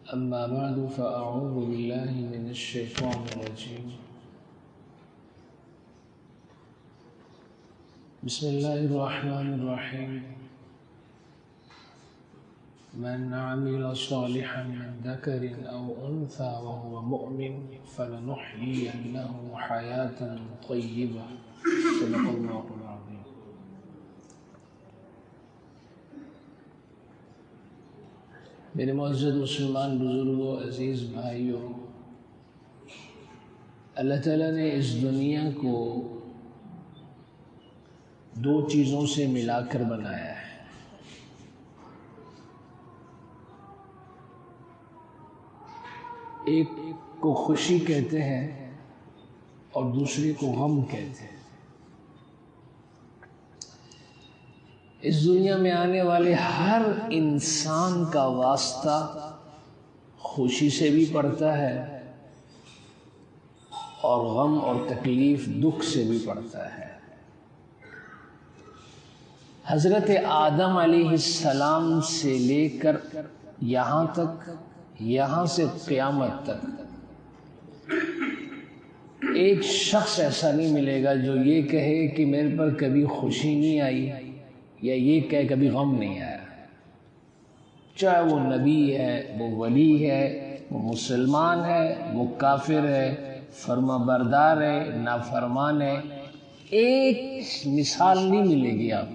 أما بعد فأعوذ بالله من الشيطان الرجيم. بسم الله الرحمن الرحيم. من عمل صالحا من ذكر أو أنثى وهو مؤمن فلنحيينه حياة طيبة. صدق الله العظيم. میرے معزز مسلمان بزرگوں، عزیز بھائیوں، اللہ تعالیٰ نے اس دنیا کو دو چیزوں سے ملا کر بنایا ہے. ایک کو خوشی کہتے ہیں اور دوسرے کو غم کہتے ہیں. اس دنیا میں آنے والے ہر انسان کا واسطہ خوشی سے بھی پڑتا ہے اور غم اور تکلیف دکھ سے بھی پڑتا ہے. حضرت آدم علیہ السلام سے لے کر یہاں تک، یہاں سے قیامت تک ایک شخص ایسا نہیں ملے گا جو یہ کہے کہ میرے پر کبھی خوشی نہیں آئی، یا یہ کہے کبھی غم نہیں آیا. چاہے وہ نبی ہے، وہ ولی ہے، وہ مسلمان ہے، وہ کافر ہے، فرما بردار ہے، نافرمان ہے، ایک مثال نہیں ملے گی آپ.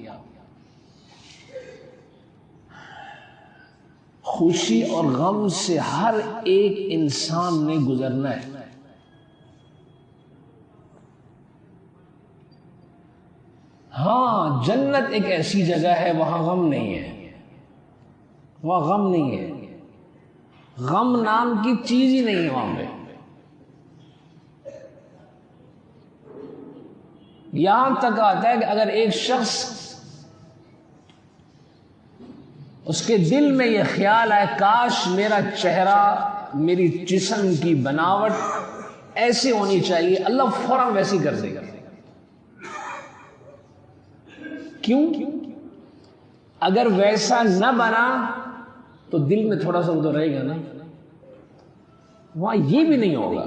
خوشی اور غم سے ہر ایک انسان نے گزرنا ہے. ہاں، جنت ایک ایسی جگہ ہے وہاں غم نہیں ہے، وہاں غم نہیں ہے، غم نام کی چیز ہی نہیں ہے وہاں پہ. یہاں تک آتا ہے کہ اگر ایک شخص اس کے دل میں یہ خیال آئے کاش میرا چہرہ، میری جسم کی بناوٹ ایسی ہونی چاہیے، اللہ فوراً ویسی کر دے گا. کیوں؟ اگر ویسا نہ بنا تو دل میں تھوڑا سا وہ تو رہے گا نا. وہاں یہ بھی نہیں ہوگا.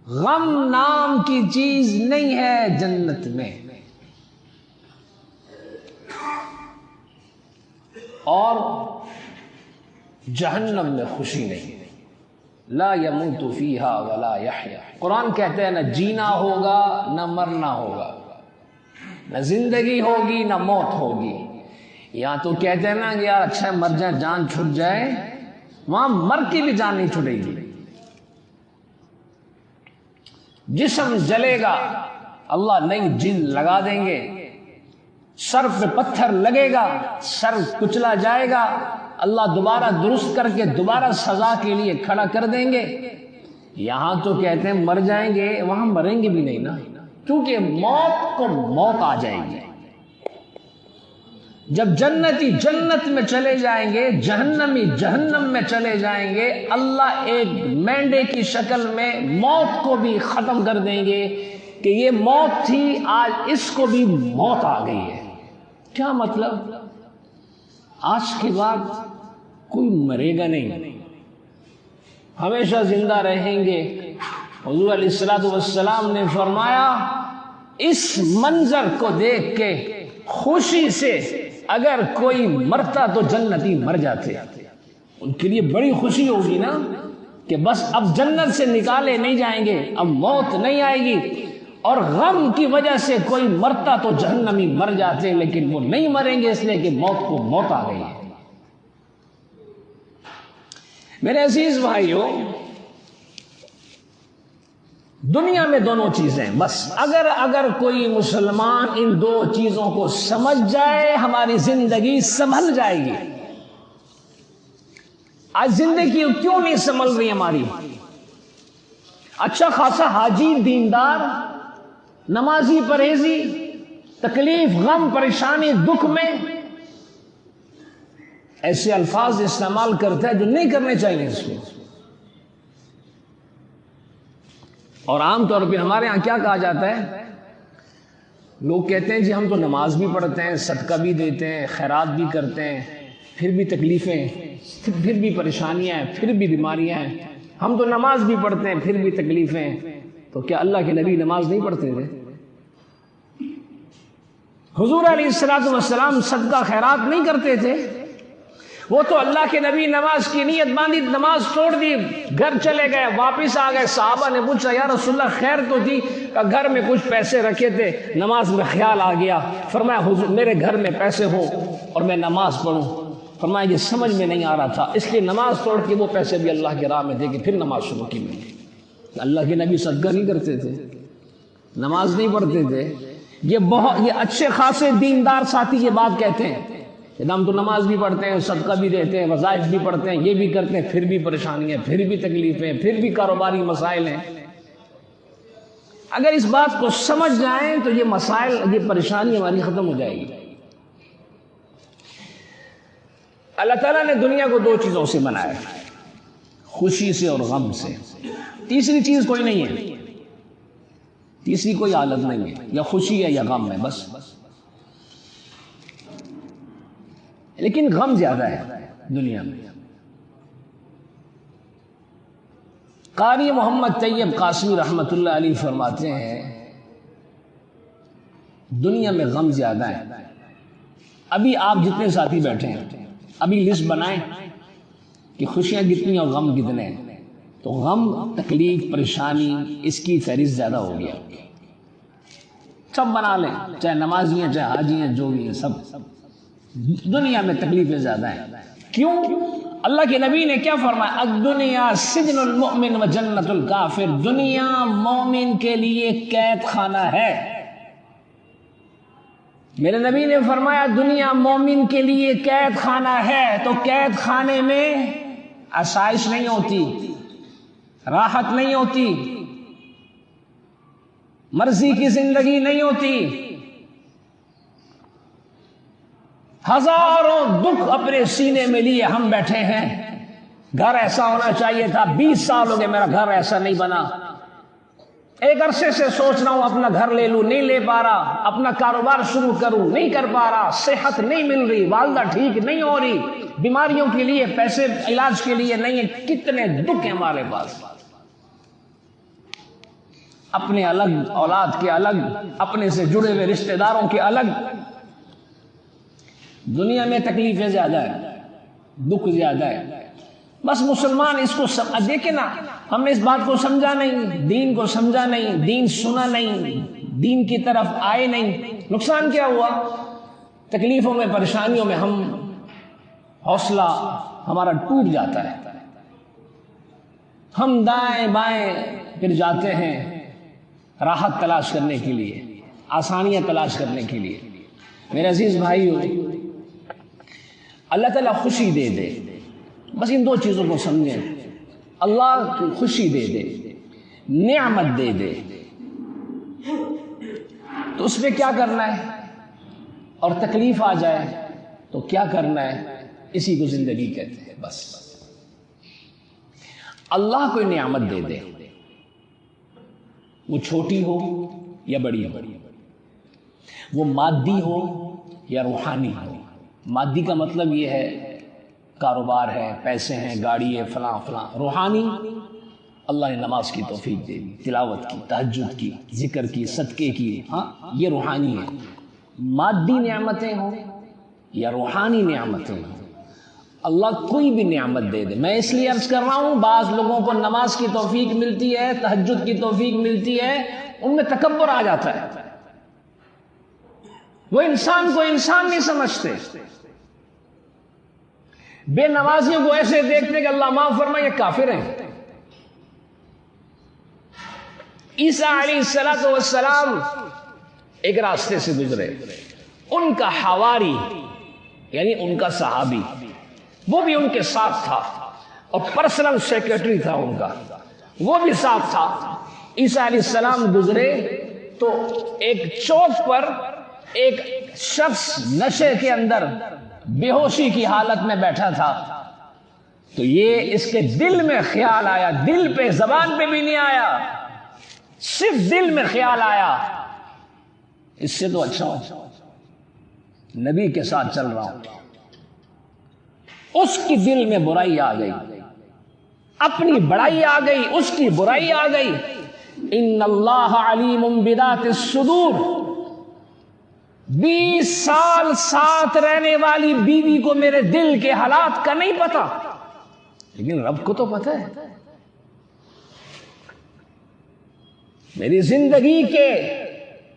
غم نام کی چیز نہیں ہے جنت میں، اور جہنم میں خوشی نہیں. لا يموت فيها ولا يحيا. قرآن کہتے ہیں نہ جینا ہوگا نہ مرنا ہوگا، نہ زندگی ہوگی نہ موت ہوگی. یہاں تو کہتے ہیں نا کہ یار اچھا مر جائے، جان چھٹ جائے، وہاں مر کی بھی جان نہیں چھٹے گی. جسم جلے گا، اللہ نئی جن لگا دیں گے، سر پہ پتھر لگے گا، سر کچلا جائے گا، اللہ دوبارہ درست کر کے دوبارہ سزا کے لیے کھڑا کر دیں گے. یہاں تو کہتے ہیں مر جائیں گے، وہاں مریں گے بھی نہیں نا، کیونکہ موت کو موت آ جائے گی. جب جنتی جنت میں چلے جائیں گے، جہنمی جہنم میں چلے جائیں گے، اللہ ایک مینڈے کی شکل میں موت کو بھی ختم کر دیں گے کہ یہ موت تھی، آج اس کو بھی موت آ گئی ہے. کیا مطلب؟ آج کے بعد کوئی مرے گا نہیں، ہمیشہ زندہ رہیں گے. حضور علیہ الصلوۃ والسلام نے فرمایا اس منظر کو دیکھ کے خوشی سے اگر کوئی مرتا تو جنتی مر جاتے. ان کے لیے بڑی خوشی ہوگی نا کہ بس اب جنت سے نکالے نہیں جائیں گے، اب موت نہیں آئے گی. اور غم کی وجہ سے کوئی مرتا تو جہنمی مر جاتے، لیکن وہ نہیں مریں گے اس لیے کہ موت کو موت آ گئی ہے. میرے عزیز بھائیوں، دنیا میں دونوں چیزیں بس اگر کوئی مسلمان ان دو چیزوں کو سمجھ جائے، ہماری زندگی سنبھل جائے گی. آج زندگی کیوں نہیں سنبھل رہی ہماری؟ اچھا خاصا حاجی، دیندار، نمازی، پرہیزی، تکلیف، غم، پریشانی، دکھ میں ایسے الفاظ استعمال کرتا ہے جو نہیں کرنے چاہیے اس کو. اور عام طور پہ ہمارے ہاں کیا کہا جاتا ہے؟ لوگ کہتے ہیں جی ہم تو نماز بھی پڑھتے ہیں، صدقہ بھی دیتے ہیں، خیرات بھی کرتے ہیں، پھر بھی تکلیفیں، پھر بھی پریشانیاں ہیں، پھر بھی بیماریاں ہیں. ہم تو نماز بھی پڑھتے ہیں پھر بھی تکلیفیں. تو کیا اللہ کے نبی نماز نہیں پڑھتے تھے؟ حضور علیہ السلام صدقہ خیرات نہیں کرتے تھے؟ وہ تو اللہ کے نبی نماز کی نیت باندھی، نماز چھوڑ دی، گھر چلے گئے، واپس آ گئے. صحابہ نے پوچھا یا رسول اللہ خیر تو تھی؟ کہ گھر میں کچھ پیسے رکھے تھے، نماز میں خیال آ گیا. فرمایا حضور میرے گھر میں پیسے ہوں اور میں نماز پڑھوں؟ فرمایا یہ سمجھ میں نہیں آ رہا تھا، اس لیے نماز توڑ کے وہ پیسے بھی اللہ کے راہ میں دے کے پھر نماز شروع کی میں نے. اللہ کے نبی صدقہ نہیں کرتے تھے، نماز نہیں پڑھتے تھے. یہ اچھے خاصے دیندار ساتھی یہ بات کہتے ہیں کہ ہم تو نماز بھی پڑھتے ہیں، صدقہ بھی دیتے ہیں، وظائف بھی پڑھتے ہیں، یہ بھی کرتے ہیں، پھر بھی پریشانیاں، پھر بھی تکلیفیں، پھر بھی کاروباری مسائل ہیں. اگر اس بات کو سمجھ جائیں تو یہ مسائل، یہ پریشانی ہماری ختم ہو جائے گی. اللہ تعالیٰ نے دنیا کو دو چیزوں سے بنایا، خوشی سے اور غم سے. تیسری چیز کوئی نہیں ہے، تیسری کوئی حالت نہیں ہے، یا خوشی ہے یا غم ہے بس. لیکن غم زیادہ ہے دنیا میں. قاری محمد طیب قاسمی رحمۃ اللہ علیہ فرماتے ہیں دنیا میں غم زیادہ ہے. ابھی آپ جتنے ساتھی بیٹھے ہیں ابھی لسٹ بنائیں کہ خوشیاں کتنی اور غم کتنے ہیں. تو غم، تکلیف، پریشانی، اس کی فہرست زیادہ ہو گیا. سب بنا لیں، چاہے نمازی ہیں چاہے حاجی ہیں، جو بھی ہیں سب. دنیا میں تکلیفیں زیادہ ہیں. کیوں؟ اللہ کے نبی نے کیا فرمایا؟ الدنیا سجن المؤمن و جنت الکافر. دنیا مومن کے لیے قید خانہ ہے. میرے نبی نے فرمایا دنیا مومن کے لیے قید خانہ ہے. تو قید خانے میں آسائش نہیں ہوتی، راحت نہیں ہوتی، مرضی کی زندگی نہیں ہوتی. ہزاروں دکھ اپنے سینے میں لیے ہم بیٹھے ہیں. گھر ایسا ہونا چاہیے تھا، 20 سال ہو گئے میرا گھر ایسا نہیں بنا. ایک عرصے سے سوچ رہا ہوں اپنا گھر لے لوں، نہیں لے پا رہا. اپنا کاروبار شروع کروں، نہیں کر پا رہا. صحت نہیں مل رہی، والدہ ٹھیک نہیں ہو رہی، بیماریوں کے لیے پیسے علاج کے لیے نہیں ہیں. کتنے دکھ ہیں ہمارے پاس. اپنے الگ، اولاد کے الگ، اپنے سے جڑے ہوئے رشتہ داروں کے الگ. دنیا میں تکلیفیں زیادہ ہے، دکھ زیادہ ہے. بس مسلمان اس کو دیکھیں نا، ہم نے اس بات کو سمجھا نہیں، دین کو سمجھا نہیں، دین سنا نہیں، دین کی طرف آئے نہیں. نقصان کیا ہوا؟ تکلیفوں میں، پریشانیوں میں ہم حوصلہ ہمارا ٹوٹ جاتا ہے. ہم دائیں بائیں پھر جاتے ہیں راحت تلاش کرنے کے لیے، آسانیاں تلاش کرنے کے لیے. میرے عزیز بھائیو، اللہ تعالیٰ خوشی دے دے، بس ان دو چیزوں کو سمجھیں. اللہ کی خوشی دے دے، نعمت دے دے، تو اس پہ کیا کرنا ہے؟ اور تکلیف آ جائے تو کیا کرنا ہے؟ اسی کو زندگی کہتے ہیں. بس اللہ کوئی نعمت دے دے، وہ چھوٹی ہو یا بڑی ہو، وہ مادی ہو یا روحانی ہو. مادی کا مطلب یہ ہے کاروبار ہے، پیسے ہیں، گاڑی ہے، فلاں فلاں. روحانی، اللہ نے نماز کی توفیق دے دی، تلاوت کی، تہجد کی، ذکر کی، صدقے کی. ہاں یہ روحانی ہے. مادی نعمتیں ہوں یا روحانی نعمتیں ہوں، اللہ کوئی بھی نعمت دے دے. میں اس لیے عرض کر رہا ہوں بعض لوگوں کو نماز کی توفیق ملتی ہے، تہجد کی توفیق ملتی ہے، ان میں تکبر آ جاتا ہے. وہ انسان کو انسان نہیں سمجھتے. بے نمازیوں کو ایسے دیکھتے کہ اللہ معاف فرمائے یہ کافر ہیں. عیسیٰ علیہ السلام ایک راستے سے گزرے، ان کا حواری یعنی ان کا صحابی وہ بھی ان کے ساتھ تھا اور پرسنل سیکرٹری تھا ان کا، وہ بھی ساتھ تھا. عیسیٰ علیہ السلام گزرے تو ایک چوک پر ایک شخص نشے کے اندر بے ہوشی کی حالت میں بیٹھا تھا. تو یہ اس کے دل میں خیال آیا، دل پہ، زبان پہ بھی نہیں آیا، صرف دل میں خیال آیا اس سے تو اچھا ہو نبی کے ساتھ چل رہا ہوں. اس کی دل میں برائی آ گئی، اپنی بڑائی آ گئی، اس کی برائی آ گئی۔ ان اللہ علیم بذات الصدور، 20 سال ساتھ رہنے والی بیوی کو میرے دل کے حالات کا نہیں پتا، لیکن رب کو تو پتا ہے۔ میری زندگی کے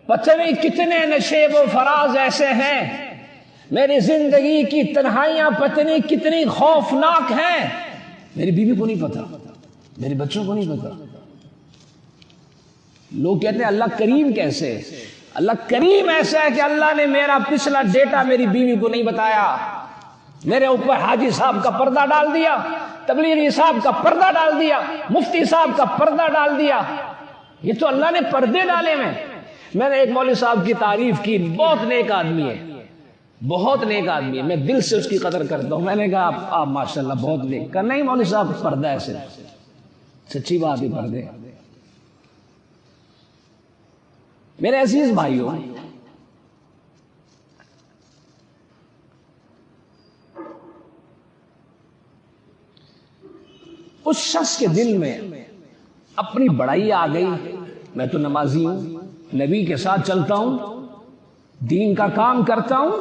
پتہ نہیں کتنے نشیب و فراز ایسے ہیں، میری زندگی کی تنہائیاں پتہ نہیں کتنی خوفناک ہیں، میری بیوی کو نہیں پتا، میرے بچوں کو نہیں پتا۔ لوگ کہتے ہیں اللہ کریم کیسے؟ اللہ کریم ایسا ہے کہ اللہ نے میرا پچھلا ڈیٹا میری بیوی کو نہیں بتایا، میرے اوپر حاجی صاحب کا پردہ ڈال دیا، تبلیغی صاحب کا پردہ ڈال دیا، مفتی صاحب کا پردہ ڈال دیا۔ یہ تو اللہ نے پردے ڈالے میں نے ایک مولوی صاحب کی تعریف کی، بہت نیک آدمی ہے، بہت نیک آدمی ہے، میں دل سے اس کی قدر کرتا ہوں۔ میں نے کہا آپ ماشاءاللہ بہت نیک، کہا نہیں مولوی صاحب پردہ ہے صرف، سچی بات ہے پردے۔ میرے عزیز بھائیوں، اس شخص کے دل میں اپنی بڑائی آ گئی، میں تو نمازی ہوں، نبی کے ساتھ چلتا ہوں، دین کا کام کرتا ہوں،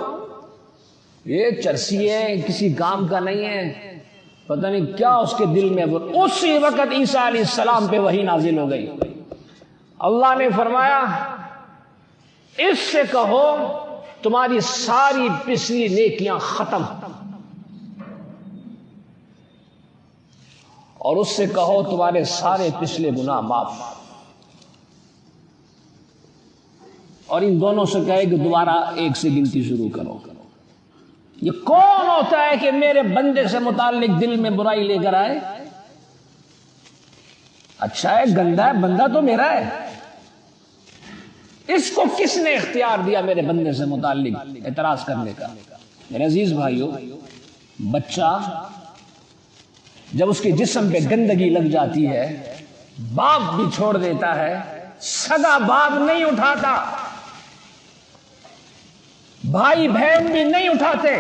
یہ چرسی ہے کسی کام کا نہیں ہے، پتہ نہیں کیا اس کے دل میں۔ اسی وقت عیسیٰ علیہ السلام پہ وحی نازل ہو گئی، اللہ نے فرمایا اس سے کہو تمہاری ساری پچھلی نیکیاں ختم، اور اس سے کہو تمہارے سارے پچھلے گناہ معاف، اور ان دونوں سے کہے کہ دوبارہ ایک سے گنتی شروع کرو۔ یہ کون ہوتا ہے کہ میرے بندے سے متعلق دل میں برائی لے کر آئے؟ اچھا ہے گندا ہے، بندہ تو میرا ہے، اس کو کس نے اختیار دیا میرے بندے سے متعلق اعتراض کرنے کا؟ میرے عزیز بھائیوں، بچہ جب اس کے جسم پہ گندگی لگ جاتی ہے، باپ بھی چھوڑ دیتا ہے، سگا باپ نہیں اٹھاتا، بھائی بہن بھی نہیں اٹھاتے۔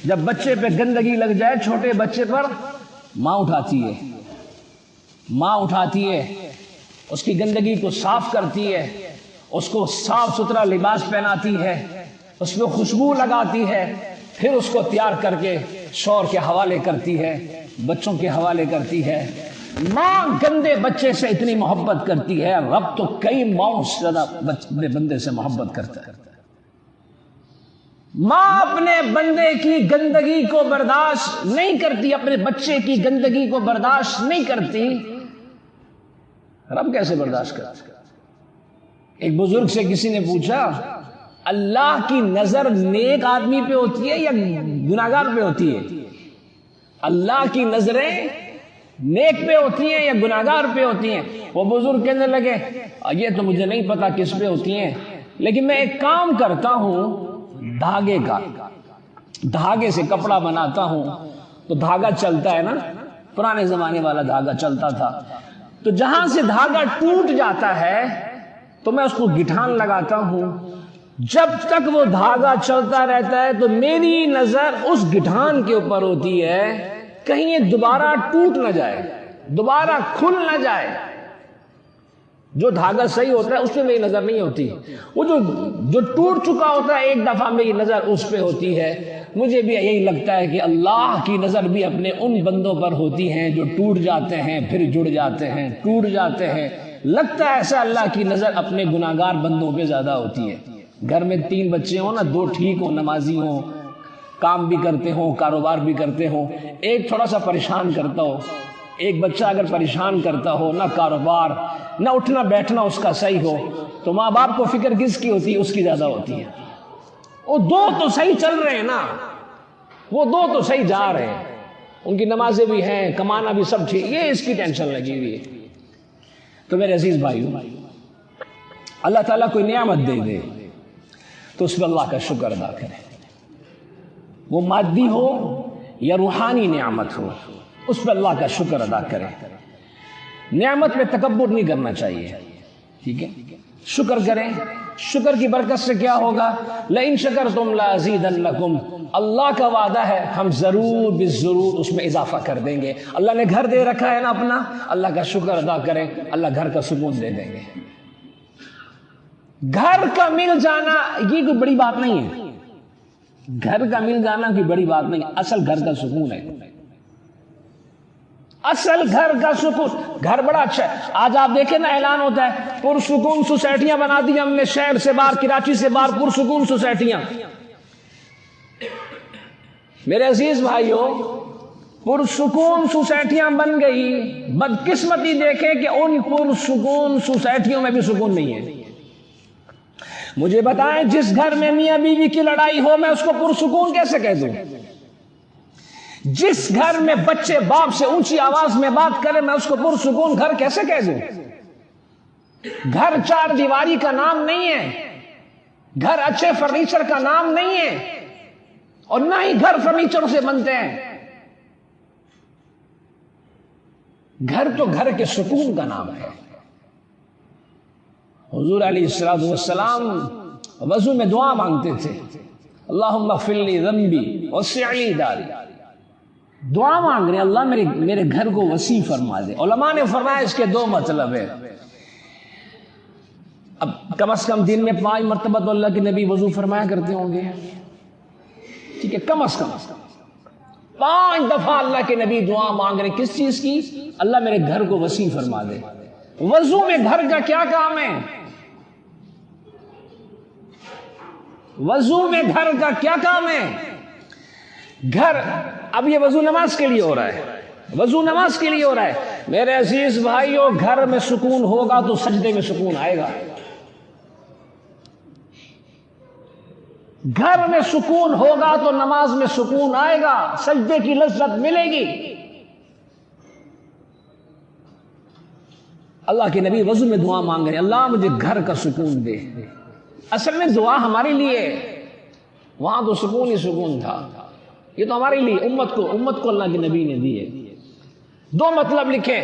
جب بچے پہ گندگی لگ جائے، چھوٹے بچے پر، ماں اٹھاتی ہے، ماں اٹھاتی ہے، اس کی گندگی کو صاف کرتی ہے، اس کو صاف ستھرا لباس پہناتی ہے، اس میں خوشبو لگاتی ہے، پھر اس کو تیار کر کے شوہر کے حوالے کرتی ہے، بچوں کے حوالے کرتی ہے۔ ماں گندے بچے سے اتنی محبت کرتی ہے، رب تو کئی ماؤں سے زیادہ اپنے بندے سے محبت کرتا ہے۔ ماں اپنے بندے کی گندگی کو برداشت نہیں کرتی، اپنے بچے کی گندگی کو برداشت نہیں کرتی، رب کیسے برداشت کرتا؟ ایک بزرگ سے کسی نے پوچھا اللہ کی نظر نیک آدمی پہ ہوتی ہے یا گناہگار پہ ہوتی ہے؟ اللہ کی نظریں نیک پہ ہوتی ہیں یا گناہگار پہ ہوتی ہیں؟ وہ بزرگ کہنے لگے یہ تو مجھے نہیں پتا کس پہ ہوتی ہیں، لیکن میں ایک کام کرتا ہوں دھاگے کا، دھاگے سے کپڑا بناتا ہوں تو دھاگا چلتا ہے نا، پرانے زمانے والا دھاگا چلتا تھا، تو جہاں سے دھاگا ٹوٹ جاتا ہے تو میں اس کو گٹھان لگاتا ہوں، جب تک وہ دھاگا چلتا رہتا ہے تو میری نظر اس گٹھان کے اوپر ہوتی ہے، کہیں یہ دوبارہ ٹوٹ نہ جائے، دوبارہ کھل نہ جائے۔ جو دھاگا صحیح ہوتا ہے اس پہ میری نظر نہیں ہوتی، وہ جو ٹوٹ چکا ہوتا ہے ایک دفعہ میری نظر اس پہ ہوتی ہے۔ مجھے بھی یہی لگتا ہے کہ اللہ کی نظر بھی اپنے ان بندوں پر ہوتی ہیں جو ٹوٹ جاتے ہیں پھر جڑ جاتے ہیں، ٹوٹ جاتے ہیں۔ لگتا ہے ایسا اللہ کی نظر اپنے گناہگار بندوں پہ زیادہ ہوتی ہے۔ گھر میں 3 بچے ہوں نا، 2 ٹھیک ہوں، نمازی ہوں، کام بھی کرتے ہوں، کاروبار بھی کرتے ہوں، ایک تھوڑا سا پریشان کرتا ہو، ایک بچہ اگر پریشان کرتا ہو، نہ کاروبار نہ اٹھنا بیٹھنا اس کا صحیح ہو، تو ماں باپ کو فکر کس کی ہوتی ہے؟ اس کی زیادہ ہوتی ہے۔ وہ 2 تو صحیح چل رہے ہیں نا، وہ 2 تو صحیح جا رہے ہیں، ان کی نمازیں بھی ہیں، کمانا بھی سب ٹھیک، یہ اس کی ٹینشن لگی ہوئی ہے۔ تو میرے عزیز بھائیو، اللہ تعالیٰ کوئی نعمت دے دے تو اس پہ اللہ کا شکر ادا کرے، وہ مادی ہو یا روحانی نعمت ہو، اس پہ اللہ کا شکر ادا کرے۔ نعمت پہ تکبر نہیں کرنا چاہیے، ٹھیک ہے؟ شکر کریں، شکر کی برکت سے کیا ہوگا؟ لئن شکرتم لازیدنکم، اللہ کا وعدہ ہے ہم ضرور بالضرور اس میں اضافہ کر دیں گے۔ اللہ نے گھر دے رکھا ہے نا اپنا، اللہ کا شکر ادا کریں، اللہ گھر کا سکون دے دیں گے۔ گھر کا مل جانا یہ کوئی بڑی بات نہیں ہے، گھر کا مل جانا کوئی بڑی بات نہیں، اصل گھر کا سکون ہے، اصل گھر کا سکون۔ گھر بڑا اچھا ہے، آج آپ دیکھیں نا اعلان ہوتا ہے پرسکون سوسائٹیاں بنا دی ہم نے، شہر سے باہر، کراچی سے باہر پرسکون سوسائٹیاں۔ میرے عزیز بھائیوں، پرسکون سوسائٹیاں بن گئی، بدقسمتی دیکھیں کہ ان پرسکون سوسائٹیوں میں بھی سکون نہیں ہے۔ مجھے بتائیں جس گھر میں میاں بیوی کی لڑائی ہو میں اس کو پرسکون کیسے کہہ دوں؟ جس گھر میں بچے باپ سے اونچی آواز میں بات کرے میں اس کو پرسکون گھر کیسے کہہ دوں؟ گھر چار دیواری کا نام نہیں ہے، گھر اچھے فرنیچر کا نام نہیں ہے، اور نہ ہی گھر فرنیچر سے بنتے ہیں۔ گھر تو گھر کے سکون کا نام ہے۔ حضور علیہ السلام وضو میں دعا مانگتے تھے، اللہم اغفر لی ذنبی وسع لی داری، دعا مانگ رہے اللہ میرے گھر کو وسیع فرما دے۔ علماء نے فرمایا اس کے دو مطلب ہے، اب کم از کم دن میں 5 مرتبہ تو اللہ کے نبی وضو فرمایا کرتے ہوں گے، ٹھیک ہے، کم از کم 5 دفعہ اللہ کے نبی دعا مانگ رہے کس چیز کی؟ اللہ میرے گھر کو وسیع فرما دے۔ وضو میں گھر کا کیا کام ہے؟ وضو میں گھر کا کیا کام ہے؟ گھر، اب یہ وضو نماز کے لیے ہو رہا ہے، وضو نماز کے لیے ہو رہا ہے۔ میرے عزیز بھائیوں، گھر میں سکون ہوگا تو سجدے میں سکون آئے گا، گھر میں سکون ہوگا تو نماز میں سکون آئے گا، سجدے کی لذت ملے گی۔ اللہ کے نبی وضو میں دعا مانگ رہے ہیں اللہ مجھے گھر کا سکون دے۔ اصل میں دعا ہمارے لیے، وہاں تو سکون ہی سکون تھا، یہ تو ہمارے لیے امت کو اللہ کے نبی نے دی ہے۔ 2 مطلب لکھے،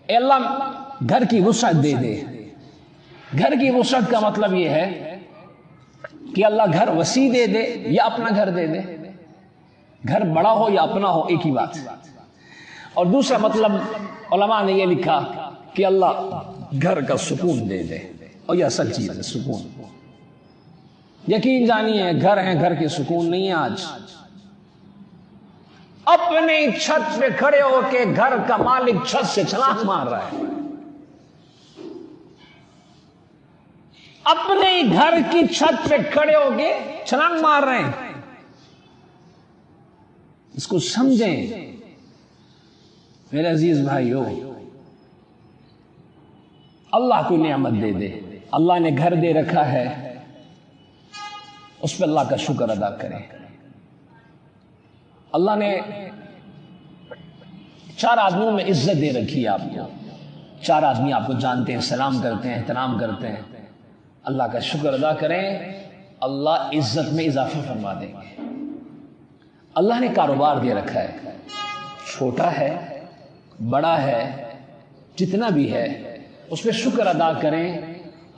اے اللہ گھر کی وسعت دے دے۔ گھر کی وسعت کا مطلب یہ ہے کہ اللہ گھر وسیع دے دے یا اپنا گھر دے دے، گھر بڑا ہو یا اپنا ہو ایک ہی بات۔ اور دوسرا مطلب علماء نے یہ لکھا کہ اللہ گھر کا سکون دے دے، اور یہ اصل چیز ہے سکون۔ یقین جانیے گھر ہیں، گھر کے سکون نہیں ہے۔ آج اپنی چھت پہ کھڑے ہو کے گھر کا مالک چھت سے چھلانگ مار رہا ہے، اپنے گھر کی چھت پہ کھڑے ہو کے چھلانگ مار رہے ہیں۔ اس کو سمجھیں میرے عزیز بھائیو، اللہ کو نعمت دے دے، اللہ نے گھر دے رکھا ہے، اس پہ اللہ کا شکر ادا کریں۔ اللہ نے 4 آدمیوں میں عزت دے رکھی ہے آپ کو، 4 آدمی آپ کو جانتے ہیں، سلام کرتے ہیں، احترام کرتے ہیں، اللہ کا شکر ادا کریں، اللہ عزت میں اضافہ فرما دیں گے۔ اللہ نے کاروبار دے رکھا ہے، چھوٹا ہے بڑا ہے جتنا بھی ہے، اس پہ شکر ادا کریں،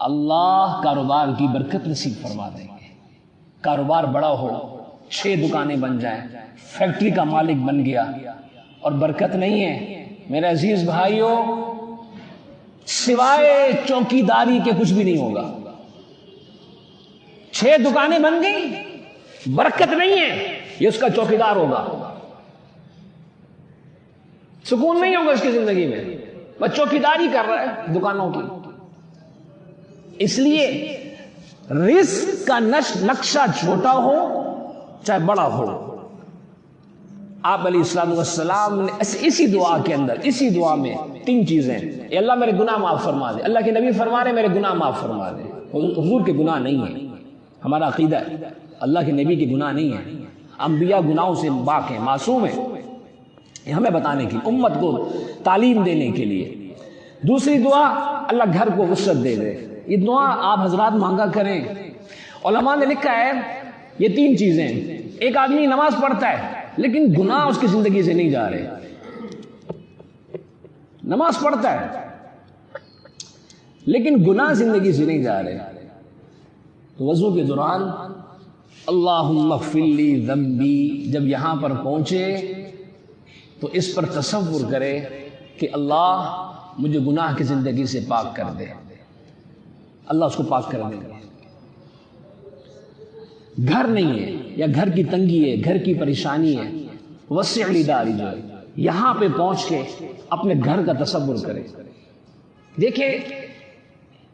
اللہ کاروبار کی برکت نصیب فرما دیں گے۔ کاروبار بڑا ہو، 6 دکانیں بن جائیں، فیکٹری کا مالک بن گیا اور برکت نہیں ہے، میرے عزیز بھائیوں سوائے چوکی داری کے کچھ بھی نہیں ہوگا۔ 6 دکانیں بن گئی، برکت نہیں ہے، یہ اس کا چوکیدار ہوگا، سکون نہیں ہوگا اس کی زندگی میں، بس چوکیداری کر رہا ہے دکانوں کی۔ اس لیے رزق کا نقشہ چھوٹا ہو چاہے بڑا ہو، آپ علیہ السلام نے اسی دعا کے اندر، اسی دعا میں 3 چیزیں، اے اللہ میرے گناہ معاف فرما دے۔ اللہ کے نبی فرما رہے میرے گناہ معاف فرما دے۔ حضور کے گناہ نہیں ہیں، ہمارا عقیدہ ہے اللہ کے نبی کے گناہ نہیں ہیں، انبیاء گناہوں سے پاک ہیں، معصوم ہیں، یہ ہمیں بتانے کی، امت کو تعلیم دینے کے لیے۔ دوسری دعا اللہ گھر کو وسعت دے دے، یہ دعا آپ حضرات مانگا کریں۔ علماء نے لکھا ہے یہ 3 چیزیں، ایک آدمی نماز پڑھتا ہے لیکن گناہ اس کی زندگی سے نہیں جا رہے، نماز پڑھتا ہے لیکن گناہ زندگی سے نہیں جا رہے، تو وضو کے دوران اللہم اغفر لی ذنبی جب یہاں پر پہنچے تو اس پر تصور کرے کہ اللہ مجھے گناہ کی زندگی سے پاک کر دے. اللہ اس کو پاک کر دے گا. گھر نہیں ہے یا گھر کی تنگی ہے, گھر کی پریشانی ہے, وسع لی داری جو ہے, یہاں پہ پہنچ کے اپنے گھر کا تصور کرے. دیکھیں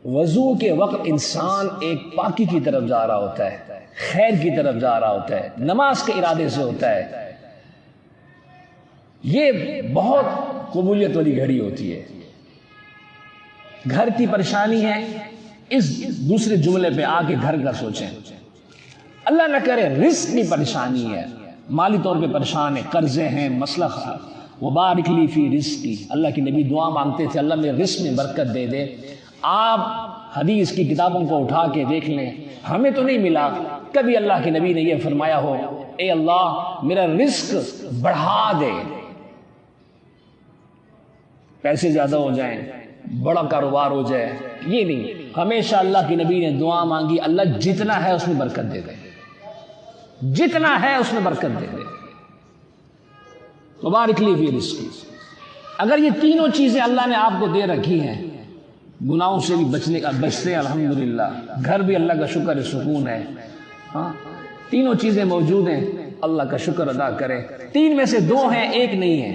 وضو کے وقت انسان ایک پاکی کی طرف جا رہا ہوتا ہے, خیر کی طرف جا رہا ہوتا ہے, نماز کے ارادے سے ہوتا ہے. یہ بہت قبولیت والی گھڑی ہوتی ہے. گھر کی پریشانی ہے, اس دوسرے جملے پہ آ کے گھر کا سوچیں. اللہ نہ کرے رزق کی پریشانی ہے, مالی طور پہ پریشان ہے, قرضے ہیں, مسئلہ وبارک لی فی رزقی, اللہ کی نبی دعا مانگتے تھے اللہ میرے رزق میں برکت دے دے. آپ حدیث کی کتابوں کو اٹھا کے دیکھ لیں, ہمیں تو نہیں ملا کبھی اللہ کے نبی نے یہ فرمایا ہو اے اللہ میرا رزق بڑھا دے, پیسے زیادہ ہو جائیں, بڑا کاروبار ہو جائے. یہ نہیں, ہمیشہ اللہ کے نبی نے دعا مانگی اللہ جتنا ہے اس میں برکت دے دے, جتنا ہے اس میں برکت دے دے. مبارک لی فی رزقی. اگر یہ تینوں چیزیں اللہ نے آپ کو دے رکھی ہیں, گناہوں سے بھی بچتے ہیں الحمدللہ, گھر بھی اللہ کا شکر ہے سکون ہے, ہاں تینوں چیزیں موجود ہیں, اللہ کا شکر ادا کرے. تین میں سے دو ہیں ایک نہیں ہے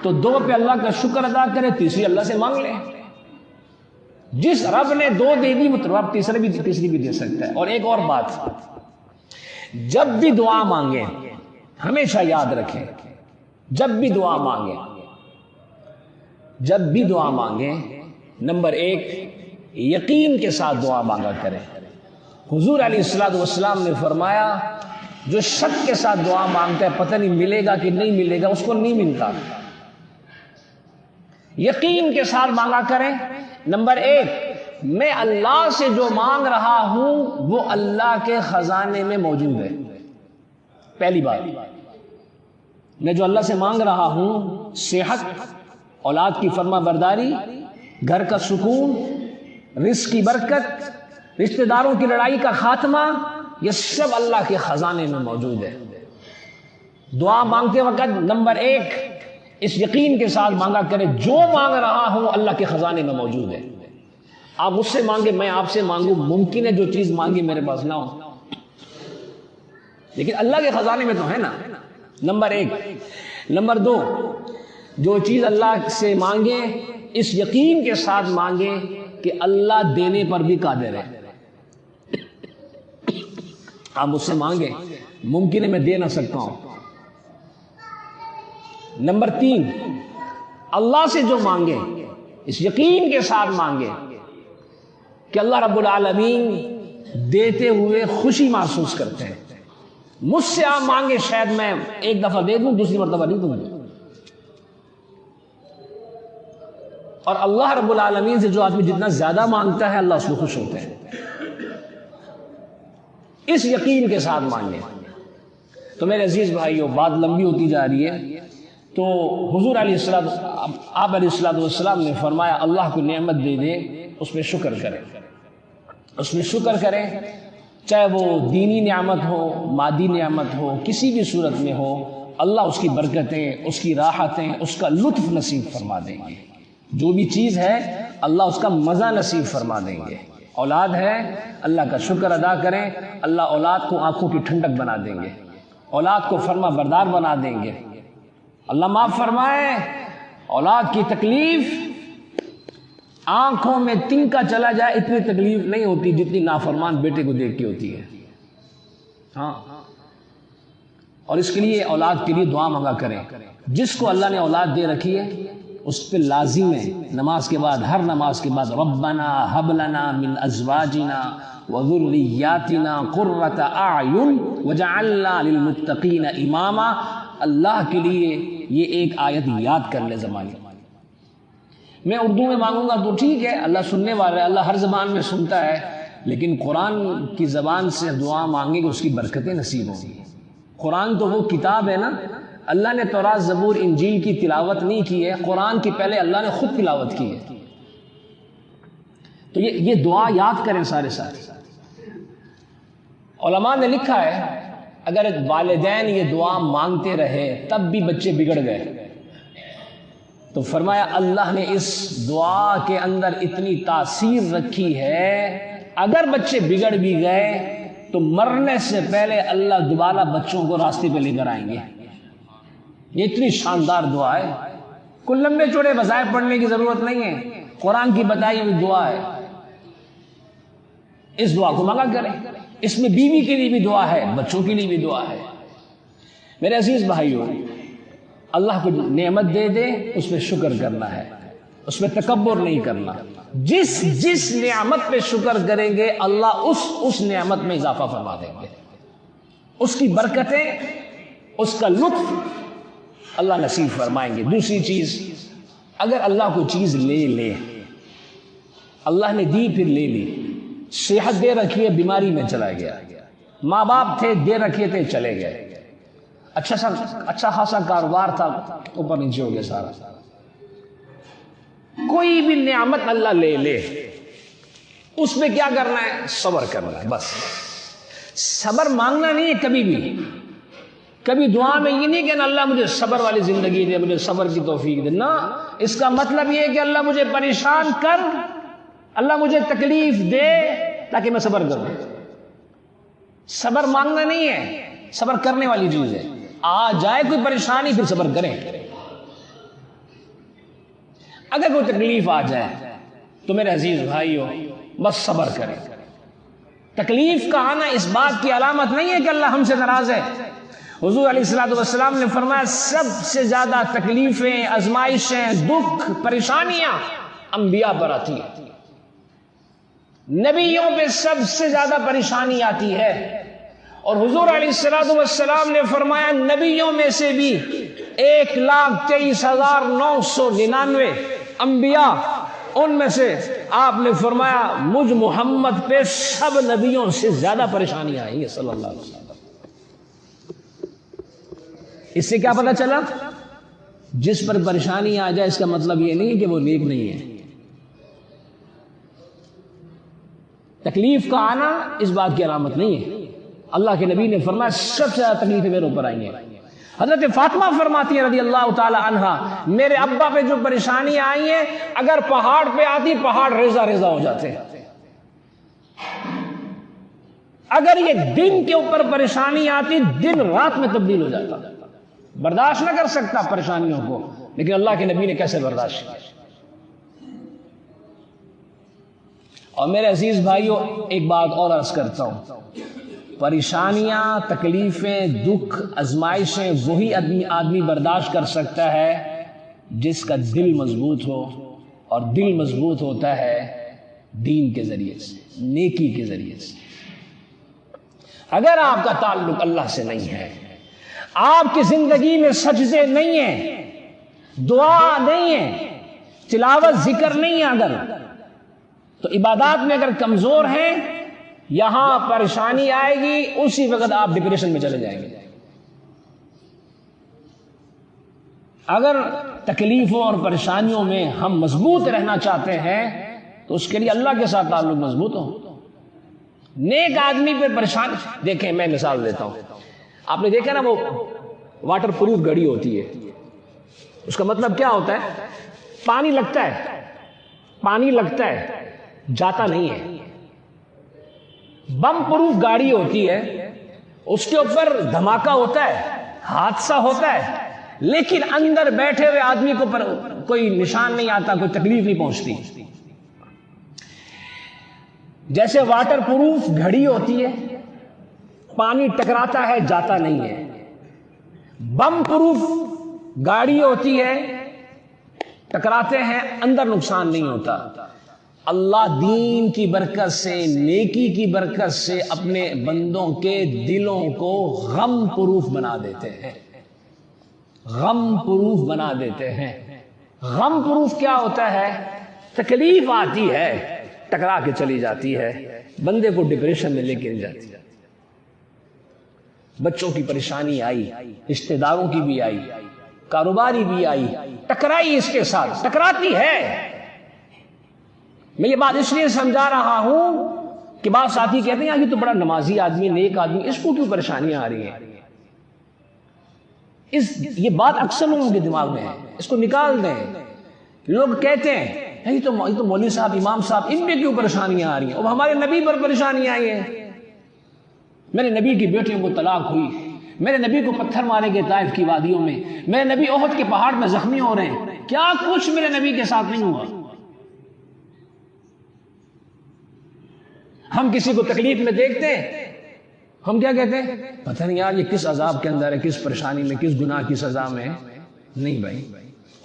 تو دو پہ اللہ کا شکر ادا کرے, تیسری اللہ سے مانگ لے. جس رب نے دو دے دی وہ رب تیسری بھی دے سکتا ہے. اور ایک اور بات, جب بھی دعا مانگیں ہمیشہ یاد رکھیں, جب بھی دعا مانگیں نمبر ایک یقین کے ساتھ دعا مانگا کریں. حضور علیہ الصلوۃ والسلام نے فرمایا جو شک کے ساتھ دعا مانگتا ہے پتہ نہیں ملے گا کہ نہیں ملے گا, اس کو نہیں ملتا. یقین کے ساتھ مانگا کریں. نمبر ایک میں اللہ سے جو مانگ رہا ہوں وہ اللہ کے خزانے میں موجود ہے. پہلی بات, میں جو اللہ سے مانگ رہا ہوں صحت, اولاد کی فرما برداری, گھر کا سکون, رزق کی برکت, رشتہ داروں کی لڑائی کا خاتمہ, یہ سب اللہ کے خزانے میں موجود ہے. دعا مانگتے وقت نمبر ایک اس یقین کے ساتھ مانگا کرے جو مانگ رہا ہوں اللہ کے خزانے میں موجود ہے. آپ مجھ سے مانگے, میں آپ سے مانگوں, ممکن ہے جو چیز مانگی میرے پاس نہ ہو, لیکن اللہ کے خزانے میں تو ہے نا. نمبر ایک. نمبر دو, جو چیز اللہ سے مانگے اس یقین کے ساتھ مانگے کہ اللہ دینے پر بھی قادر ہے. آپ مجھ سے مانگے, ممکن ہے میں دے نہ سکتا ہوں. نمبر تین, اللہ سے جو مانگے اس یقین کے ساتھ مانگے کہ اللہ رب العالمین دیتے ہوئے خوشی محسوس کرتے ہیں. مجھ سے آپ مانگے شاید میں ایک دفعہ دے دوں, دوسری مرتبہ نہیں دوں گا, اور اللہ رب العالمین سے جو آدمی جتنا زیادہ مانگتا ہے اللہ اس کو خوش ہوتے ہیں. اس یقین کے ساتھ مانگے. تو میرے عزیز بھائیو بات لمبی ہوتی جا رہی ہے, تو حضور علیہ الصلوۃ والسلام نے فرمایا اللہ کو نعمت دے دے اس پہ شکر کرے, اس میں شکر کرے, چاہے وہ دینی نعمت ہو, مادی نعمت ہو, کسی بھی صورت میں ہو, اللہ اس کی برکتیں, اس کی راحتیں, اس کا لطف نصیب فرما دیں گے. جو بھی چیز ہے اللہ اس کا مزہ نصیب فرما دیں گے. اولاد ہے اللہ کا شکر ادا کریں, اللہ اولاد کو آنکھوں کی ٹھنڈک بنا دیں گے, اولاد کو فرما بردار بنا دیں گے. اللہ معاف فرمائے, اولاد کی تکلیف آنکھوں میں تنکا چلا جائے اتنی تکلیف نہیں ہوتی جتنی نافرمان بیٹے کو دیکھ کے ہوتی ہے. ہاں, اور اس کے لیے اولاد کے لیے دعا مانگا کریں. جس کو اللہ نے اولاد دے رکھی ہے اس پہ لازم ہے نماز کے بعد, ہر نماز کے بعد ربنا هب لنا من ازواجنا وذریاتنا قرۃ اعین وجعلنا للمتقین اماما. اللہ کے لیے یہ ایک آیت یاد کر لے زمانے. میں اردو میں مانگوں گا تو ٹھیک ہے, اللہ سننے والا ہے, اللہ ہر زبان میں سنتا ہے, لیکن قرآن کی زبان سے دعا مانگے گا اس کی برکتیں نصیب ہوں گی. قرآن تو وہ کتاب ہے نا, اللہ نے تورات زبور انجیل کی تلاوت نہیں کی ہے, قرآن کی پہلے اللہ نے خود تلاوت کی ہے. تو یہ دعا یاد کریں سارے ساتھ. علماء نے لکھا ہے اگر والدین یہ دعا مانگتے رہے تب بھی بچے بگڑ گئے تو فرمایا اللہ نے اس دعا کے اندر اتنی تاثیر رکھی ہے، اگر بچے بگڑ بھی گئے تو مرنے سے پہلے اللہ دوبارہ بچوں کو راستے پہ لے کر آئیں گے۔ یہ اتنی شاندار دعا ہے، کوئی لمبے چوڑے وظائف پڑھنے کی ضرورت نہیں ہے، قرآن کی بتائی ہوئی دعا ہے، اس دعا کو مانگا کریں۔ اس میں بیوی کے لیے بھی دعا ہے، بچوں کے لیے بھی دعا ہے۔ میرے عزیز بھائیوں، اللہ کو نعمت دے دے اس پہ شکر کرنا ہے، اس پہ تکبر نہیں کرنا۔ جس نعمت پہ شکر کریں گے اللہ اس نعمت میں اضافہ فرما دیں گے، اس کی برکتیں، اس کا لطف اللہ نصیب فرمائیں گے۔ دوسری چیز، اگر اللہ کو چیز لے اللہ نے دی پھر لے لی، صحت دے رکھی ہے بیماری میں چلا گیا، ماں باپ تھے دے رکھے تھے چلے گئے، اچھا خاصا کاروبار تھا اوپر نیچے ہو گیا سارا، کوئی بھی نعمت اللہ لے اس میں کیا کرنا ہے؟ صبر کرنا ہے۔ بس صبر مانگنا نہیں ہے کبھی بھی، کبھی دعا میں یہ نہیں کہ اللہ مجھے صبر والی زندگی دے، مجھے صبر کی توفیق دے، نہ، اس کا مطلب یہ ہے کہ اللہ مجھے پریشان کر، اللہ مجھے تکلیف دے تاکہ میں صبر کروں۔ صبر مانگنا نہیں ہے، صبر کرنے والی چیز ہے۔ آ جائے کوئی پریشانی پھر صبر کریں، اگر کوئی تکلیف آ جائے تو میرے عزیز بھائیو بس صبر کریں۔ تکلیف کا آنا اس بات کی علامت نہیں ہے کہ اللہ ہم سے ناراض ہے۔ حضور علیہ الصلوۃ والسلام نے فرمایا سب سے زیادہ تکلیفیں، آزمائشیں، دکھ، پریشانیاں انبیاء پر آتی ہیں، نبیوں پہ سب سے زیادہ پریشانی آتی ہے۔ اور حضور علیہ الصلوۃ والسلام نے فرمایا نبیوں میں سے بھی 1,23,999 انبیاء، ان میں سے آپ نے فرمایا مجھ محمد پہ سب نبیوں سے زیادہ پریشانی آئی ہے صلی اللہ علیہ وسلم۔ اس سے کیا پتہ چلا؟ جس پر پریشانی آ جائے اس کا مطلب یہ نہیں کہ وہ نیک نہیں ہے۔ تکلیف کا آنا اس بات کی علامت نہیں ہے۔ اللہ کے نبی نے فرمایا سب سے زیادہ تکلیفیں میرے اوپر آئی ہیں۔ حضرت فاطمہ فرماتی ہیں رضی اللہ تعالی عنہا، میرے ابا پہ جو پریشانی آئی ہیں اگر پہاڑ پہ آتی پہاڑ ریزہ ریزہ ہو جاتے ہیں، اگر یہ دن کے اوپر پریشانی آتی دن رات میں تبدیل ہو جاتا۔ برداشت نہ کر سکتا پریشانیوں کو، لیکن اللہ کے نبی نے کیسے برداشت کیا۔ اور میرے عزیز بھائیوں ایک بات اور عرض کرتا ہوں، پریشانیاں، تکلیفیں، دکھ، آزمائشیں وہی آدمی برداشت کر سکتا ہے جس کا دل مضبوط ہو، اور دل مضبوط ہوتا ہے دین کے ذریعے سے، نیکی کے ذریعے سے۔ اگر آپ کا تعلق اللہ سے نہیں ہے، آپ کی زندگی میں سجدے نہیں ہیں، دعا نہیں ہے، تلاوت ذکر نہیں ہے، اگر تو عبادات میں اگر کمزور ہیں، یہاں پریشانی آئے گی اسی وقت آپ ڈپریشن میں چلے جائیں گے۔ اگر تکلیفوں اور پریشانیوں میں ہم مضبوط رہنا چاہتے ہیں تو اس کے لیے اللہ کے ساتھ تعلق مضبوط ہو۔ نیک آدمی پہ پریشانی، دیکھیں میں مثال دیتا ہوں، آپ نے دیکھا نا وہ واٹر پروف گھڑی ہوتی ہے، اس کا مطلب کیا ہوتا ہے؟ پانی لگتا ہے جاتا نہیں ہے۔ بم پروف گاڑی ہوتی ہے، اس کے اوپر دھماکہ ہوتا ہے، حادثہ ہوتا ہے، لیکن اندر بیٹھے ہوئے آدمی کو کوئی نشان نہیں آتا، کوئی تکلیف نہیں پہنچتی۔ جیسے واٹر پروف گھڑی ہوتی ہے، پانی ٹکراتا ہے جاتا نہیں ہے۔ بم پروف گاڑی ہوتی ہے، ٹکراتے ہیں اندر نقصان نہیں ہوتا۔ اللہ دین کی برکت سے، نیکی کی برکت سے اپنے بندوں کے دلوں کو غم پروف بنا دیتے ہیں، غم پروف بنا دیتے ہیں۔ غم پروف کیا ہوتا ہے؟ تکلیف آتی ہے ٹکرا کے چلی جاتی ہے، بندے کو ڈپریشن میں لے کے جاتی ہے۔ بچوں کی پریشانی آئی، رشتہ داروں کی بھی آئی، کاروباری بھی آئی، ٹکرائی اس کے ساتھ، ٹکراتی ہے۔ میں یہ بات اس لیے سمجھا رہا ہوں کہ بعض ساتھی کہتے ہیں یہ تو بڑا نمازی آدمی، نیک آدمی، اس کو کیوں پریشانیاں آ رہی ہیں؟ یہ بات اکثر لوگوں کے دماغ میں ہے، اس کو نکال دیں۔ لوگ کہتے ہیں یہ تو مولوی صاحب، امام صاحب، ان پہ کیوں پریشانیاں آ رہی ہیں؟ اب ہمارے نبی پر پریشانیاں آئی ہیں، میرے نبی کی بیٹیوں کو طلاق ہوئی، میرے نبی کو پتھر مارے گئے طائف کی وادیوں میں، میرے نبی احد کے پہاڑ میں زخمی ہو رہے ہیں، کیا کچھ میرے نبی کے ساتھ نہیں ہوا؟ ہم کسی کو تکلیف میں دیکھتے ہیں، ہم کیا کہتے ہیں؟ پتہ نہیں یار یہ کس عذاب کے اندر ہے، کس پریشانی میں، کس گناہ کی سزا میں۔ نہیں بھائی،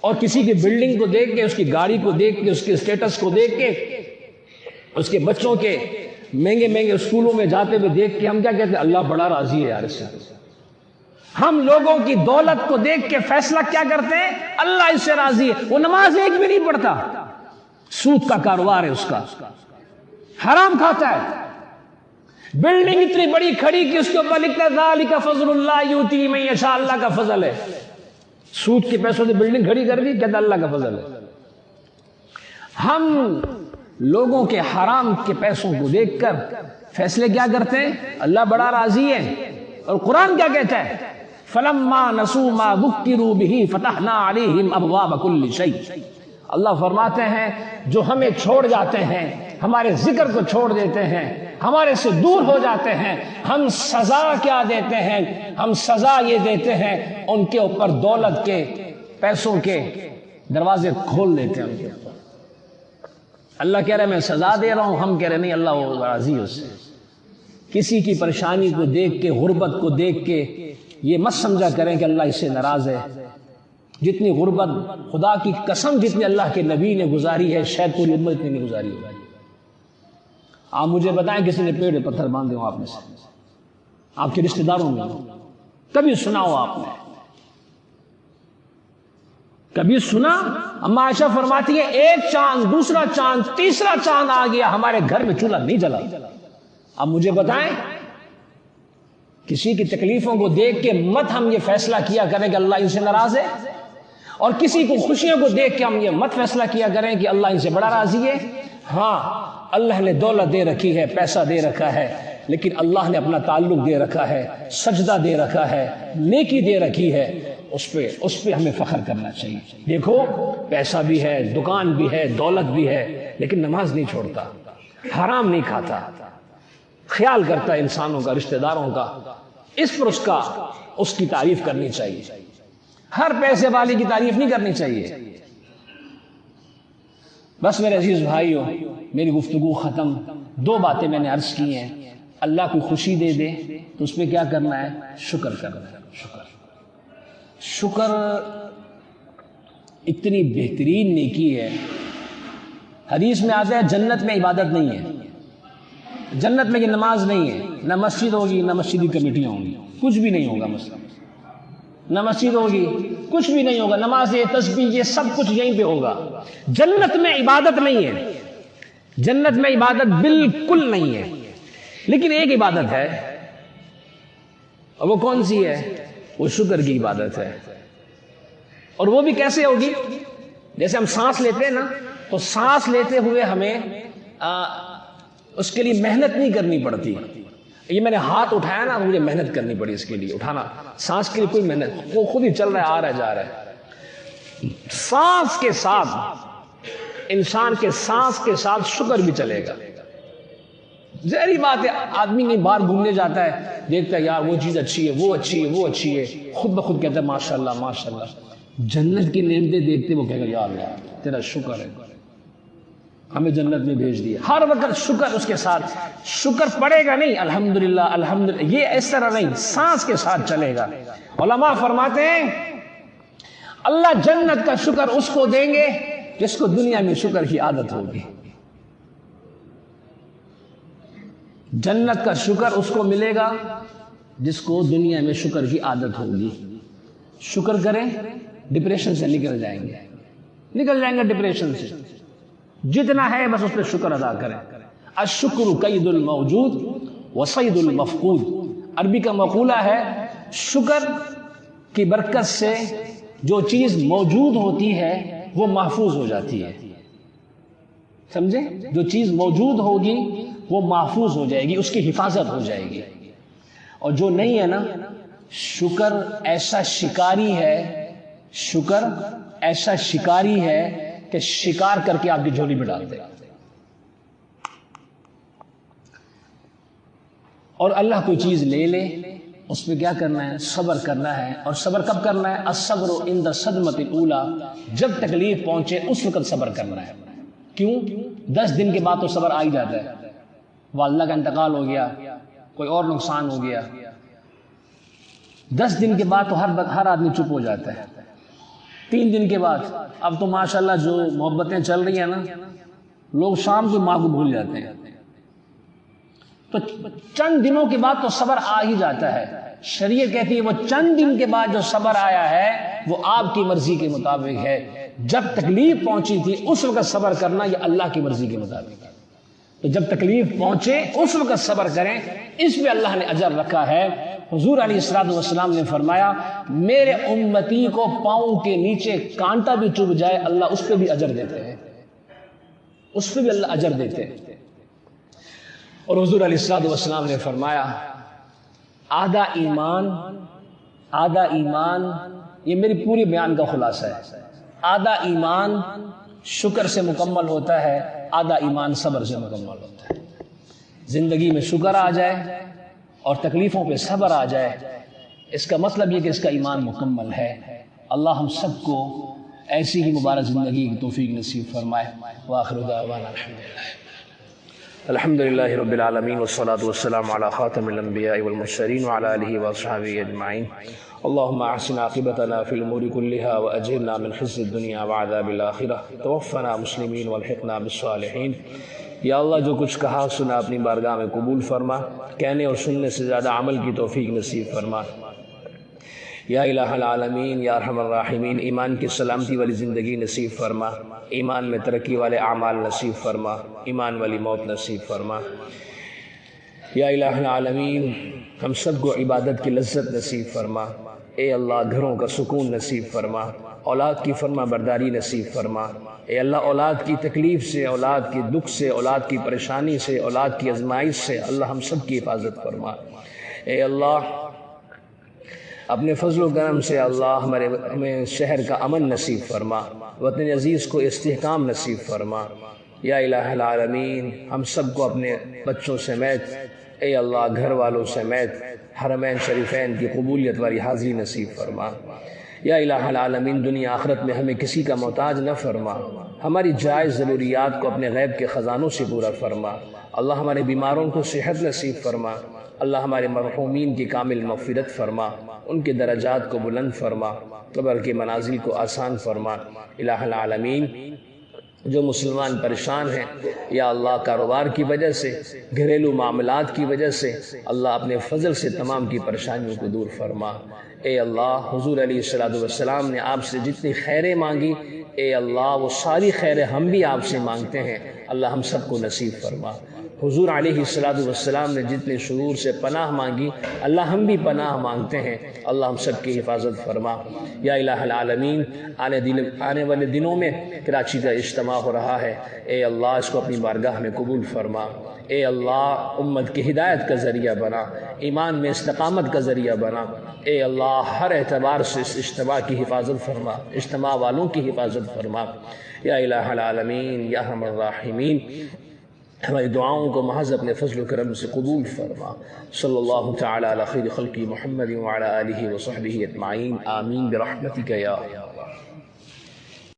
اور کسی کی بلڈنگ کو دیکھ کے، اس کی گاڑی کو دیکھ کے، اس کے اسٹیٹس کو دیکھ کے، اس کے بچوں کے مہنگے مہنگے اسکولوں میں جاتے ہوئے دیکھ کے ہم کیا کہتے ہیں؟ اللہ بڑا راضی ہے یار اس سے۔ ہم لوگوں کی دولت کو دیکھ کے فیصلہ کیا کرتے ہیں؟ اللہ اس سے راضی ہے۔ وہ نماز ایک بھی نہیں پڑھتا، سود کا کاروبار ہے اس کا، حرام کھاتا ہے، بلڈنگ اتنی بڑی کھڑی کہ اس کے اوپر لکھتا ہے ذالک فضل اللہ یؤتی من یشاء، اللہ کا فضل ہے۔ سود کے پیسوں سے بلڈنگ کھڑی کر دی، کہتا اللہ کا فضل ہے۔ ہم لوگوں کے حرام کے پیسوں کو دیکھ کر فیصلے کیا کرتے ہیں؟ اللہ بڑا راضی ہے۔ اور قرآن کیا کہتا ہے؟ فَلَمَّا نَسُوا مَا ذُكِّرُوا بِهِ فَتَحْنَا عَلَيْهِمْ أَبْوَابَ كُلِّ شَيْءٍ۔ اللہ فرماتے ہیں جو ہمیں چھوڑ جاتے ہیں، ہمارے ذکر کو چھوڑ دیتے ہیں، ہمارے سے دور ہو جاتے ہیں، ہم سزا کیا دیتے ہیں؟ ہم سزا یہ دیتے ہیں ان کے اوپر دولت کے، پیسوں کے دروازے کھول دیتے ہیں ان کے اوپر۔ اللہ کہہ رہے میں سزا دے رہا ہوں، ہم کہہ رہے نہیں اللہ وہ راضی ہے اس سے۔ کسی کی پریشانی کو دیکھ کے، غربت کو دیکھ کے یہ مت سمجھا کریں کہ اللہ اس سے ناراض ہے۔ جتنی غربت، خدا کی قسم جتنی اللہ کے نبی نے گزاری ہے شاید پوری امت اتنی نہیں گزاری ہے۔ آپ مجھے بتائیں کسی نے پیڑ پتھر باندھے ہوں آپ میں سے، آپ کے رشتہ داروں میں کبھی سنا ہو آپ نے؟ کبھی سنا؟ اما عائشہ فرماتی ہے ایک چاند، دوسرا چاند، تیسرا چاند آ گیا، ہمارے گھر میں چولہا نہیں جلا۔ اب مجھے بتائیں کسی کی تکلیفوں کو دیکھ کے مت ہم یہ فیصلہ کیا کریں کہ اللہ ان سے ناراض ہے، اور کسی کو خوشیوں کو دیکھ کے ہم یہ مت فیصلہ کیا کریں کہ اللہ ان سے بڑا راضی ہے۔ ہاں اللہ نے دولت دے رکھی ہے، پیسہ دے رکھا ہے، لیکن اللہ نے اپنا تعلق دے رکھا ہے، سجدہ دے رکھا ہے، نیکی دے رکھی ہے، اس پہ ہمیں فخر کرنا چاہیے۔ دیکھو پیسہ بھی ہے، دکان بھی ہے، دولت بھی ہے، لیکن نماز نہیں چھوڑتا، حرام نہیں کھاتا، خیال کرتا ہے انسانوں کا، رشتہ داروں کا، اس پر اس کی تعریف کرنی چاہیے۔ ہر پیسے والی کی تعریف نہیں کرنی چاہیے۔ بس میرے عزیز بھائیوں، میری گفتگو ختم۔ دو باتیں میں نے عرض کی ہیں۔ اللہ کو خوشی دے دے تو اس میں کیا کرنا ہے؟ شکر کرنا ہے۔ شکر اتنی بہترین نیکی ہے۔ حدیث میں آتا ہے جنت میں عبادت نہیں ہے، جنت میں یہ نماز نہیں ہے، نہ مسجد ہوگی، نہ مسجدی کمیٹیاں ہوں گی، کچھ بھی نہیں ہوگا، مسئلہ نہ مسجد ہوگی، کچھ بھی نہیں ہوگا، نماز، تسبیح، یہ سب کچھ یہیں پہ ہوگا۔ جنت میں عبادت نہیں ہے، جنت میں عبادت بالکل نہیں ہے، لیکن ایک عبادت ہے، اور وہ کون سی ہے؟ وہ شکر کی عبادت ہے۔ اور وہ بھی کیسے ہوگی؟ جیسے ہم سانس لیتے ہیں نا، تو سانس لیتے ہوئے ہمیں اس کے لیے محنت نہیں کرنی پڑتی۔ یہ میں نے ہاتھ اٹھایا نا، مجھے محنت کرنی پڑی اس کے لیے، اٹھانا، سانس کے لیے کوئی محنت، وہ خود ہی چل رہا ہے، آ رہا ہے، جا رہا ہے۔ سانس کے ساتھ، انسان کے سانس کے ساتھ شکر بھی چلے گا۔ ظاہری بات ہے، آدمی کہیں باہر گھومنے جاتا ہے، دیکھتا ہے یار وہ چیز اچھی ہے، وہ اچھی ہے، وہ اچھی ہے، خود بخود کہتا ہے ماشاءاللہ ماشاءاللہ۔ جنت کی نعمتیں دیکھتے وہ کہے گا یا اللہ تیرا شکر ہے، ہمیں جنت میں بھیج دیا۔ ہر وقت شکر، اس کے ساتھ شکر پڑے گا نہیں الحمدللہ الحمدللہ، یہ اس طرح نہیں، سانس کے ساتھ چلے گا۔ علماء فرماتے ہیں اللہ جنت کا شکر اس کو دیں گے جس کو دنیا میں شکر کی عادت ہوگی۔ جنت کا شکر اس کو ملے گا جس کو دنیا میں شکر کی عادت ہوگی۔ شکر کریں، ڈپریشن سے نکل جائیں گے ڈپریشن سے۔ جتنا ہے بس اس پہ شکر ادا کریں۔ الشکر قید الموجود وصید المفقود، عربی کا مقولہ ہے شکر کی برکت سے جو چیز موجود ہوتی ہے وہ محفوظ ہو جاتی ہے۔ سمجھے؟ جو چیز موجود ہوگی وہ محفوظ ہو جائے گی، اس کی حفاظت ہو جائے گی۔ اور جو نہیں ہے نا، شکر ایسا شکاری ہے، شکر ایسا شکاری ہے کہ شکار کر کے آپ کی جھولی میں ڈال دے گا۔ اور اللہ کوئی چیز لے لے، اس پہ کیا کرنا ہے؟ صبر کرنا ہے۔ اور صبر کب کرنا ہے؟ الصبر عند الصدمۃ الاولی، جب تکلیف پہنچے اس وقت صبر کرنا ہے۔ کیوں؟ 10 دن کے بعد تو صبر آ ہی جاتا ہے، والدہ کا انتقال ہو گیا، کوئی اور نقصان ہو گیا، 10 دن کے بعد تو ہر آدمی چپ ہو جاتا ہے۔ 3 دن کے بعد اب تو ماشاءاللہ جو محبتیں چل رہی ہیں نا، لوگ شام کو ماں کو بھول جاتے ہیں، تو چند دنوں کے بعد تو صبر آ ہی جاتا ہے۔ شریعت کہتی ہے وہ چند دن کے بعد جو صبر آیا ہے وہ آپ کی مرضی کے مطابق ہے۔ جب تکلیف پہنچی تھی اس وقت صبر کرنا یہ اللہ کی مرضی کے مطابق ہے۔ تو جب تکلیف پہنچے اس وقت صبر کریں، اس پہ اللہ نے اجر رکھا ہے۔ حضور علیہ الصلوۃ والسلام نے فرمایا میرے امتی کو پاؤں کے نیچے کانٹا بھی چبھ جائے اللہ اس پہ بھی اجر دیتے ہیں، اس پہ بھی اللہ اجر دیتے ہیں۔ اور حضور علیہ الصلوۃ والسلام نے فرمایا آدھا ایمان، یہ میری پوری بیان کا خلاصہ ہے، آدھا ایمان شکر سے مکمل ہوتا ہے، آدھا ایمان صبر سے مکمل ہوتا ہے۔ زندگی میں شکر آ جائے اور تکلیفوں پہ صبر آ جائے، اس کا مطلب یہ کہ اس کا ایمان مکمل ہے۔ اللہ ہم سب کو ایسی ہی مبارک زندگی کی توفیق نصیب فرمائے۔ وآخر دعوانا الحمد للہ رب العالمین والصلاة والسلام علی خاتم الانبیاء والمرسلین وعلی آلہ واصحابہ اجمعین۔ اللہم احسن عاقبتنا فی الامور کلہا واجرنا من خزي الدنیا وعذاب الآخرہ، توفنا مسلمین والحقنا بالصالحین۔ یا اللہ جو کچھ کہا سنا اپنی بارگاہ میں قبول فرما، کہنے اور سننے سے زیادہ عمل کی توفیق نصیب فرما۔ یا الہ العالمین یا ارحم الراحمین، ایمان کی سلامتی والی زندگی نصیب فرما، ایمان میں ترقی والے اعمال نصیب فرما، ایمان والی موت نصیب فرما۔ یا الہ العالمین ہم سب کو عبادت کی لذت نصیب فرما۔ اے اللہ گھروں کا سکون نصیب فرما، اولاد کی فرما برداری نصیب فرما۔ اے اللہ اولاد کی تکلیف سے، اولاد کی دکھ سے، اولاد کی پریشانی سے، اولاد کی آزمائش سے اللہ ہم سب کی حفاظت فرما۔ اے اللہ اپنے فضل و کرم سے اللہ ہمیں شہر کا امن نصیب فرما، وطن عزیز کو استحکام نصیب فرما۔ یا الہ العالمین ہم سب کو اپنے بچوں سمیت، اے اللہ گھر والوں سمیت حرمین شریفین کی قبولیت والی حاضری نصیب فرما۔ یا الہ العالمین دنیا آخرت میں ہمیں کسی کا محتاج نہ فرما، ہماری جائز ضروریات کو اپنے غیب کے خزانوں سے پورا فرما۔ اللہ ہمارے بیماروں کو صحت نصیب فرما، اللہ ہمارے مرحومین کی کامل مغفرت فرما، ان کے درجات کو بلند فرما، قبر کے منازل کو آسان فرما۔ الہ العالمین جو مسلمان پریشان ہیں یا اللہ کاروبار کی وجہ سے، گھریلو معاملات کی وجہ سے، اللہ اپنے فضل سے تمام کی پریشانیوں کو دور فرما۔ اے اللہ حضور علیہ الصلوۃ والسلام نے آپ سے جتنی خیریں مانگی، اے اللہ وہ ساری خیریں ہم بھی آپ سے مانگتے ہیں، اللہ ہم سب کو نصیب فرما۔ حضور علیہ الصلوۃ والسلام نے جتنے شرور سے پناہ مانگی، اللہ ہم بھی پناہ مانگتے ہیں، اللہ ہم سب کی حفاظت فرما۔ یا الہ العالمین آنے والے دنوں میں کراچی کا اجتماع ہو رہا ہے، اے اللہ اس کو اپنی بارگاہ میں قبول فرما۔ اے اللہ امت کی ہدایت کا ذریعہ بنا، ایمان میں استقامت کا ذریعہ بنا۔ اے اللہ ہر اعتبار سے اس اجتماع کی حفاظت فرما، اجتماع والوں کی حفاظت فرما۔ یا الہ العالمین یا ارحم الراحمین ہماری دعاؤں کو محض اپنے فضل و کرم سے قبول فرما۔ صلی اللہ تعالی علی خیر خلق محمد وعلی آلہ وصحبہ اجمعین، آمین برحمتک یا اللہ۔